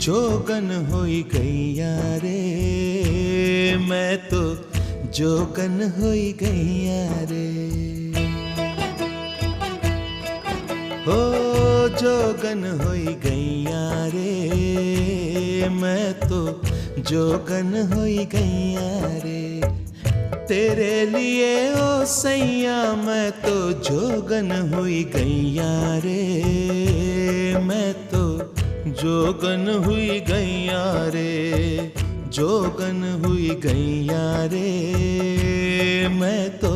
जोगन होई गैया रे, मैं तो जोगन होई गैया रे। हो जोगन होई गैया रे, मैं तो जोगन होई गैया रे। तेरे लिए ओ सैया मैं तो जोगन हुई गैया रे, मैं तो जोगन हुई गैया रे, जोगन हुई गैया रे, मैं तो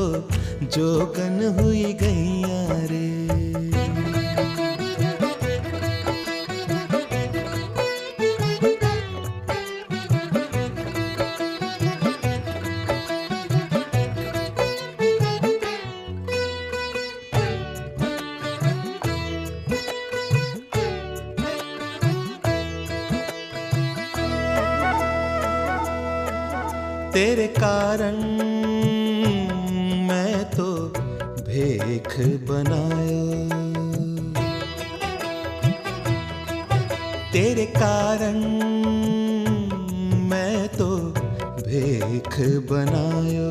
जोगन हुई गैया रे। तेरे कारण मैं तो भेख बनायो, तेरे कारण मैं तो भेख बनायो।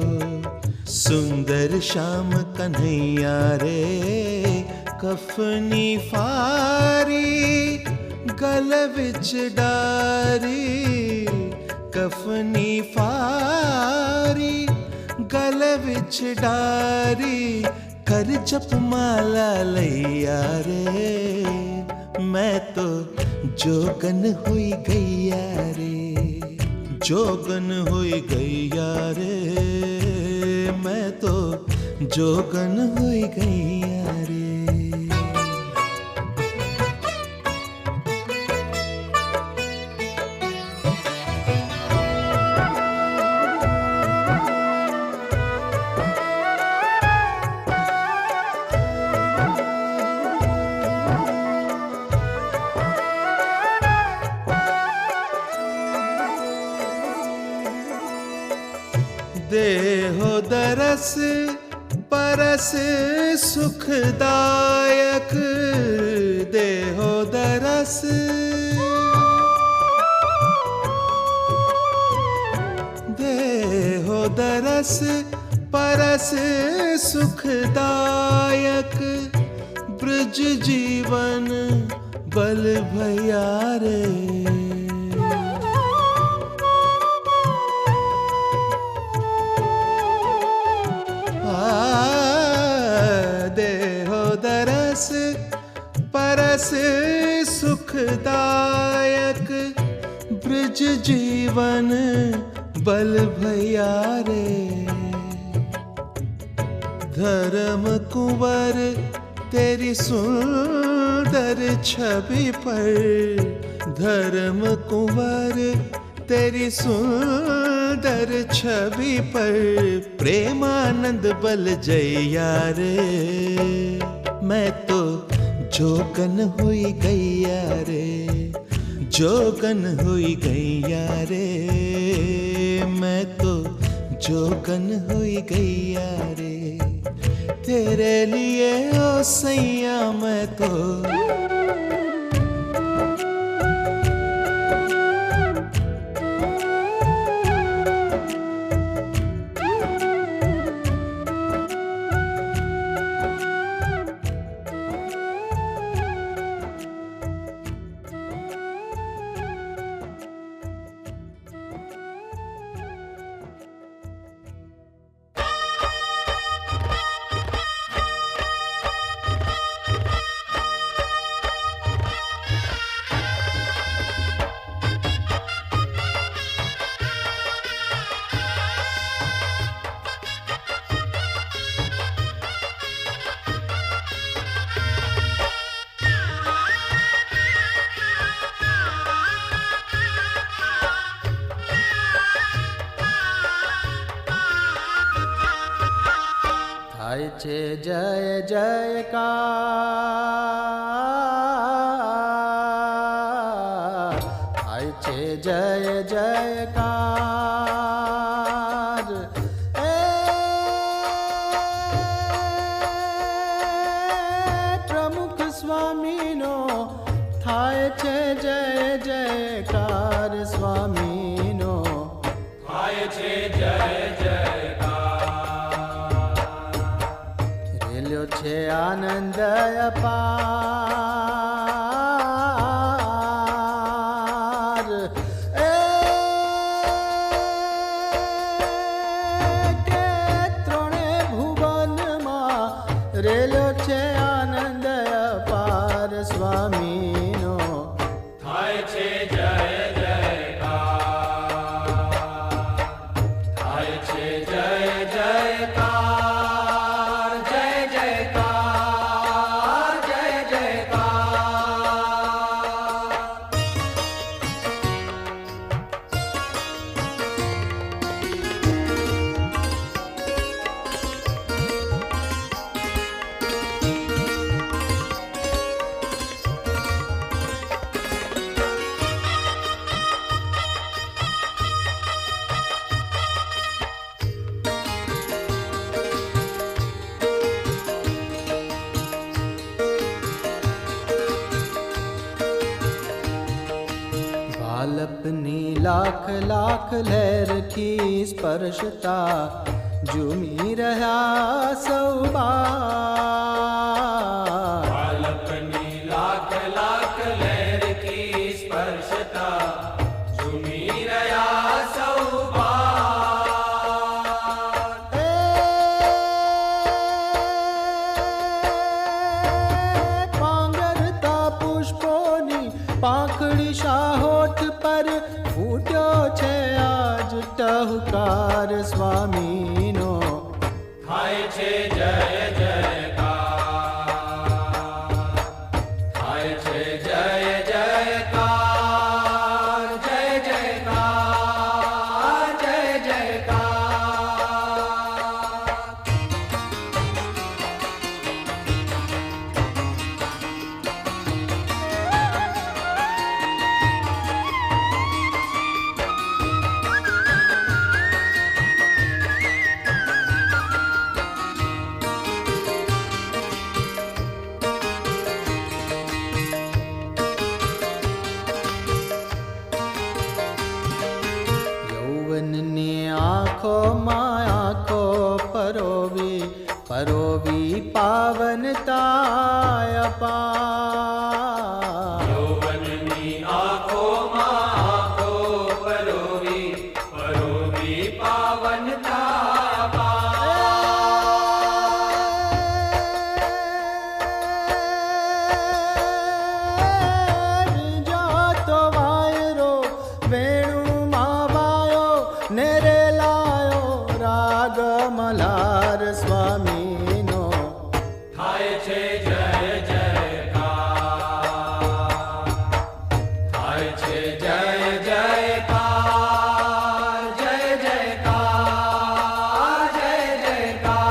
सुंदर श्याम कन्हैया रे, कफनी फारी गल विच डारी, कफनी फारी गल विच डारी, कर जप माला लैया रे, मैं तो जोगन हुई गैया रे, जोगन हुई गैया रे, मैं तो जोगन हुई गैया रे। देहो दरस परस सुखदायक, देहो दरस देहो दरस परस सुखदायक, ब्रज जीवन बल भैया रे। देहो दरस परस सुखदायक, ब्रज जीवन बल भैया रे। धर्म कुंवर तेरी सुंदर छवि पर, धर्म कुंवर तेरी सुंदर छवि पर, प्रेमानंद बल जैया रे, मैं तो जोगन हुई गैया रे, जोगन हुई गैया रे, मैं तो जोगन हुई गैया रे। तेरे लिए ओ सैया मैं तो થાય છે જય જયકાર, થાય છે જય જયકાર, એ પ્રમુખ સ્વામીનો થાય છે જય જયકાર। છે આનંદ અપાર કે ત્રણે ભુવનમાં રેલો છે આનંદ અપાર સ્વામીનો થાય છે જય જયકાર, થાય છે જય જયકાર, જય જયકાર, જય જયકાર. બાલપની લાખ લાખ લહેર કી સ્પર્શતા ઝૂમી રહ્યા સૌ બાર બાલકની લાખ લાખ લહેર કી સ્પર્શતા ઝૂમી રહ્યા સૌ બાર. પાંગરતા પુષ્પોની પાંખડી શાહોઠ પર ફૂટ્યો છે આજ ટહુકાર સ્વામીનો થાય છે જય જયકાર, થાય છે જય જયકાર, જય જયકાર, જય જયકાર. યૌવનની આંખોમાં આંખો પરોવી પરોવી પાવનતા અપાર યૌવનની આંખોમાં આંખો પરોવી પરોવી પાવનતા જાતો વાયરો વેણુમાં વાયો ને રે લાયો રાગ મલ્હાર સ્વામીનો થાય છે જય જયકાર, થાય છે જય જયકાર, જય જયકાર, જય જયકાર.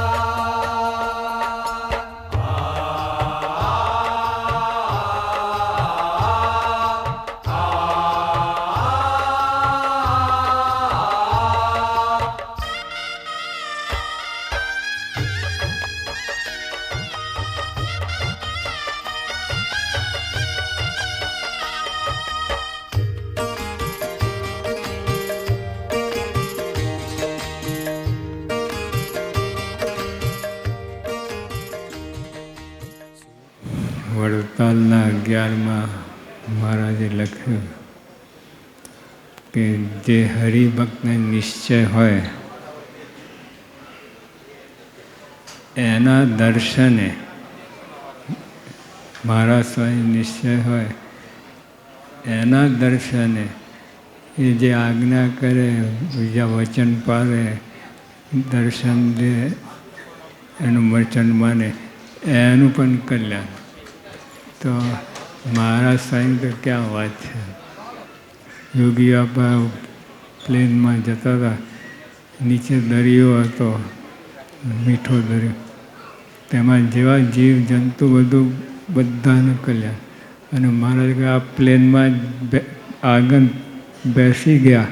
વડતાલના 11માં મહારાજે લખ્યું કે જે હરિભક્તને નિશ્ચય હોય એના દર્શને મહારાજ સ્વામી નિશ્ચય હોય એના દર્શને એ જે આજ્ઞા કરે બીજા વચન પાડે દર્શન દે એનું વચન માને એનું પણ કલ્યાણ. તો મહારાજ સ્વામી તો ક્યાં વાત છે. યોગી બાપા પ્લેનમાં જતા હતા, નીચે દરિયો હતો, મીઠો દરિયો, તેમાં જેવા જીવ જંતુ બધું બધાનું કલ્યાણ. અને મહારાજ કે આ પ્લેનમાં આગળ બેસી ગયા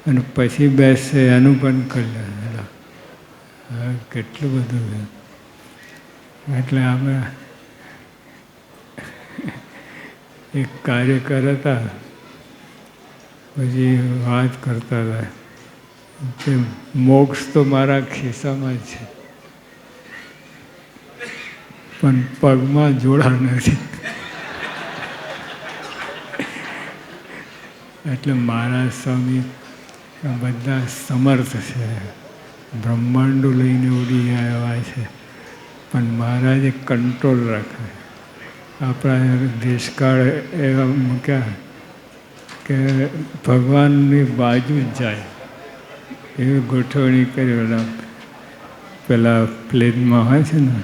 અને પછી બેસશે એનું પણ કલ્યાણ. હા, કેટલું બધું છે. એટલે આપણે એક કાર્યકર હતા, પછી વાત કરતા હતા કે મોક્ષ તો મારા ખિસ્સામાં જ છે. પણ પગમાં જોડા નથી. એટલે મહારાજ સ્વામી બધા સમર્થ છે, બ્રહ્માંડો લઈને ઉડી આવ્યા છે, પણ મહારાજે કંટ્રોલ રાખે. આપણા દેશકાળ એવા મૂક્યા કે ભગવાનની બાજુ જ જાય એવી ગોઠવણી કરી. પેલા પ્લેનમાં હોય છે ને,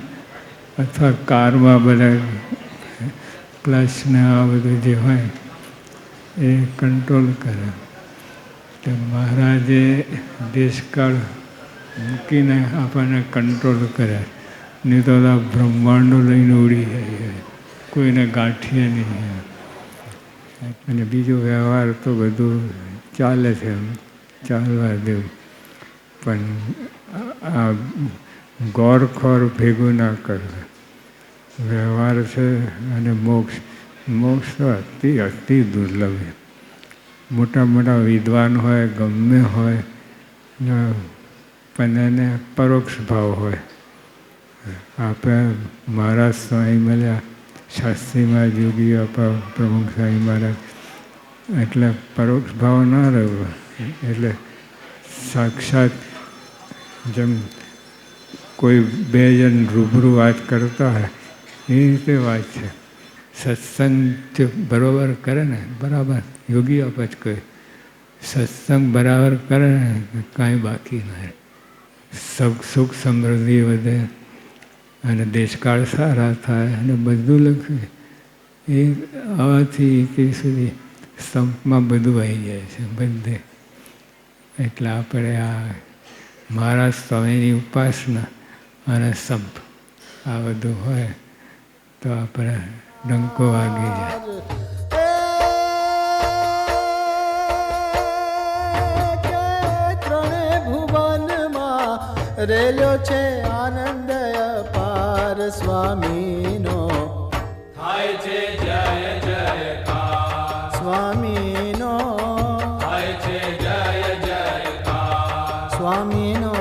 અથવા કારમાં બધા ક્લચ ને આ બધું જે હોય એ કંટ્રોલ કરે. તો મહારાજે દેશકાળ મૂકીને આપણને કંટ્રોલ કર્યા. નહીં તો બ્રહ્માંડો લઈને ઉડી જાય, કોઈને ગાંઠીએ નહીં. અને બીજો વ્યવહાર તો બધું ચાલે છે, એમ ચાલવા દેવું. પણ આ ગોરખોર ભેગું ના કરવું. વ્યવહાર છે અને મોક્ષ, મોક્ષ તો અતિ દુર્લભ છે. મોટા મોટા વિદ્વાન હોય, ગમે હોય, પણ એને પરોક્ષ ભાવ હોય. આપણે મહારાજ સ્વામી મળ્યા, શાસ્ત્રીમાં જોગી આપા પ્રમુખ સ્વામી મહારાજ, એટલે પરોક્ષ ભાવ ના રહ્યો. એટલે સાક્ષાત જેમ કોઈ બે જણ રૂબરૂ વાત કરતા હોય એ રીતે વાત છે. સત્સંગ બરાબર કરે ને, બરાબર યોગી આપા જ કહે, સત્સંગ બરાબર કરે ને કાંઈ બાકી ના રહે. સુખ સમૃદ્ધિ વધે અને દેશકાળ સારા થાય અને બધું લખ્યું એ આવાથી તે સુધી સંપમાં બધું આવી જાય છે બધે. એટલે આપણે આ મહારાજ સ્વામીની ઉપાસના અને સંપ આ બધું હોય તો આપણે ડંકો વાગી જાય. રેલ્યો છે આનંદ અપાર સ્વામીનો, થાય છે જય જયકાર સ્વામીનો, થાય છે જય જયકાર સ્વામીનો.